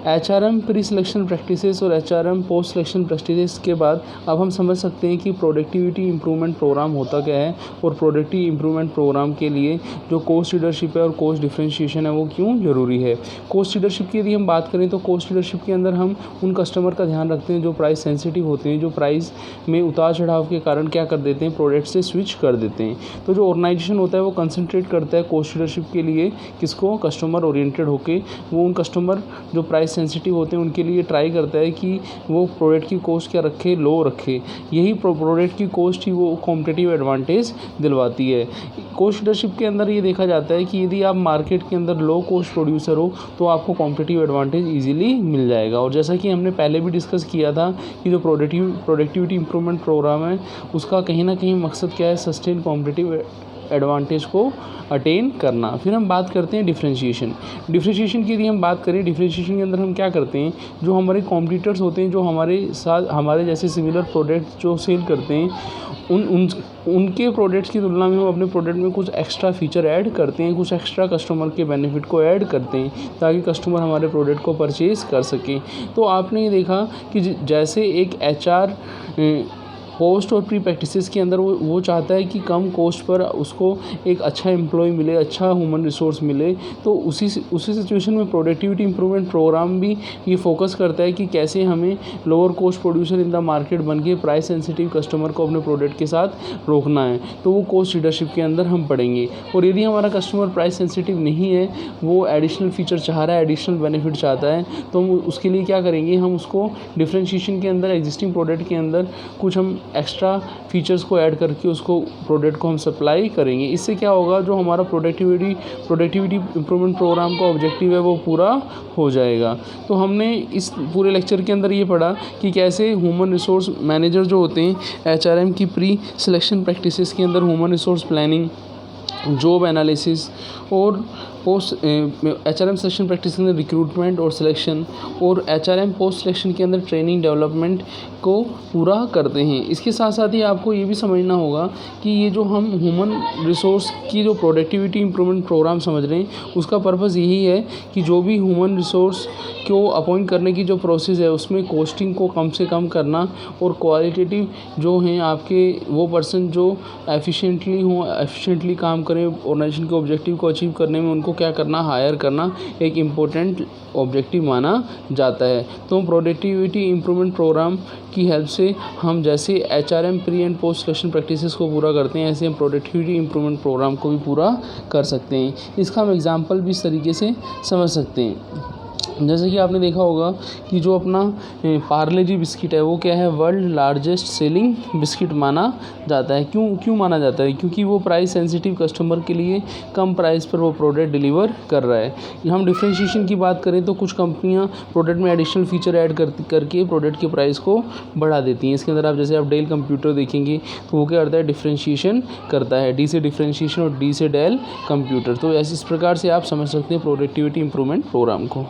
HRM pre selection practices और HRM post selection practices के बाद अब हम समझ सकते हैं कि प्रोडक्टिविटी इंप्रूवमेंट प्रोग्राम होता क्या है और प्रोडक्टिव इंप्रूवमेंट प्रोग्राम के लिए जो कोस्ट लीडरशिप है और कोस्ट डिफरेंशिएशन है वो क्यों ज़रूरी है। कोस्ट लीडरशिप की यदि हम बात करें तो कोस्ट लीडरशिप के अंदर हम उन कस्टमर का ध्यान रखते हैं जो प्राइस सेंसिटिव होते हैं, जो प्राइस में उतार चढ़ाव के कारण क्या कर देते हैं, प्रोडक्ट से स्विच कर देते हैं। तो जो ऑर्गेनाइजेशन होता है वो कंसंट्रेट करता है कोस्ट लीडरशिप के लिए किसको, कस्टमर ओरिएंटेड होके वो उन कस्टमर जो प्राइस सेंसिटिव होते हैं उनके लिए ट्राई करता है कि वो प्रोडक्ट की कॉस्ट क्या रखे, लो रखे। यही प्रोडक्ट की कॉस्ट ही वो कॉम्पिटिटिव एडवांटेज दिलवाती है। कॉस्ट लीडरशिप के अंदर ये देखा जाता है कि यदि आप मार्केट के अंदर लो कॉस्ट प्रोड्यूसर हो तो आपको कॉम्पिटिटिव एडवांटेज ईजिली मिल जाएगा। और जैसा कि हमने पहले भी डिस्कस किया था कि जो प्रोडक्टिविटी इंप्रूवमेंट प्रोग्राम है उसका कहीं ना कहीं मकसद क्या है, सस्टेन कॉम्पिटिटिव एडवांटेज को अटेन करना। फिर हम बात करते हैं डिफरेंशिएशन की यदि हम बात करें, डिफरेंशिएशन के अंदर हम क्या करते हैं, जो हमारे कॉम्पिटिटर्स होते हैं जो हमारे साथ हमारे जैसे सिमिलर प्रोडक्ट्स जो सेल करते हैं उनके प्रोडक्ट्स की तुलना में हम अपने प्रोडक्ट में कुछ एक्स्ट्रा फीचर ऐड करते हैं, कुछ एक्स्ट्रा कस्टमर के बेनिफिट को ऐड करते हैं ताकि कस्टमर हमारे प्रोडक्ट को परचेज़ कर सकें। तो आपने ये देखा कि जैसे एक HR पोस्ट और प्री प्रैक्टिसेस के अंदर वो चाहता है कि कम कॉस्ट पर उसको एक अच्छा एम्प्लॉय मिले, अच्छा ह्यूमन रिसोर्स मिले। तो उसी सिचुएशन में प्रोडक्टिविटी इंप्रूवमेंट प्रोग्राम भी ये फोकस करता है कि कैसे हमें lower cost producer in the market बन के प्राइस सेंसिटिव कस्टमर को अपने प्रोडक्ट के साथ रोकना है। तो वो कॉस्ट लीडरशिप के अंदर हम पढ़ेंगे। और यदि हमारा कस्टमर प्राइस सेंसिटिव नहीं है, वो एडिशनल फीचर चाह रहा है, एडिशनल बेनिफिट चाहता है, तो हम उसके लिए क्या करेंगे, हम उसको डिफरेंशिएशन के अंदर एग्जिस्टिंग प्रोडक्ट के अंदर कुछ हम एक्स्ट्रा फीचर्स को ऐड करके उसको प्रोडक्ट को हम सप्लाई करेंगे। इससे क्या होगा, जो हमारा प्रोडक्टिविटी इंप्रूवमेंट प्रोग्राम का ऑब्जेक्टिव है वो पूरा हो जाएगा। तो हमने इस पूरे लेक्चर के अंदर ये पढ़ा कि कैसे ह्यूमन रिसोर्स मैनेजर जो होते हैं HRM की प्री सिलेक्शन प्रैक्टिसेस के अंदर human resource planning, job analysis और पोस्ट HRM सिलेक्शन प्रैक्टिस के अंदर रिक्रूटमेंट और सिलेक्शन और HRM पोस्ट सिलेक्शन के अंदर ट्रेनिंग डेवलपमेंट को पूरा करते हैं। इसके साथ साथ ही आपको ये भी समझना होगा कि ये जो हम ह्यूमन रिसोर्स की जो प्रोडक्टिविटी इंप्रूवमेंट प्रोग्राम समझ रहे हैं उसका पर्पस यही है कि जो भी ह्यूमन रिसोर्स को अपॉइंट करने की जो प्रोसेस है उसमें कॉस्टिंग को कम से कम करना और क्वालिटेटिव जो हैं आपके वो पर्सन जो एफिशिएंटली काम करें, ऑर्गेनाइजेशन के ऑब्जेक्टिव को अचीव करने में उनको क्या करना, हायर करना एक इम्पोर्टेंट ऑब्जेक्टिव माना जाता है। तो प्रोडक्टिविटी इंप्रूवमेंट प्रोग्राम की हेल्प से हम जैसे HRM pre and post selection practices को पूरा करते हैं, ऐसे हम प्रोडक्टिविटी इंप्रूवमेंट प्रोग्राम को भी पूरा कर सकते हैं। इसका हम एग्जांपल भी इस तरीके से समझ सकते हैं। जैसे कि आपने देखा होगा कि जो अपना पार्ले जी बिस्किट है वो क्या है, वर्ल्ड लार्जेस्ट सेलिंग बिस्किट माना जाता है। क्यों माना जाता है, क्योंकि वो प्राइस सेंसिटिव कस्टमर के लिए कम प्राइस पर वो प्रोडक्ट डिलीवर कर रहा है। हम डिफरेंशिएशन की बात करें तो कुछ कंपनियां प्रोडक्ट में एडिशनल फीचर ऐड करके प्रोडक्ट के प्राइस को बढ़ा देती हैं। इसके अंदर आप जैसे आप डेल कंप्यूटर देखेंगे तो वो क्या करता है, डिफरेंशिएशन करता है, डी से डिफरेंशिएशन और डी से डेल कंप्यूटर। तो इस प्रकार से आप समझ सकते हैं प्रोडक्टिविटी इंप्रूवमेंट प्रोग्राम को।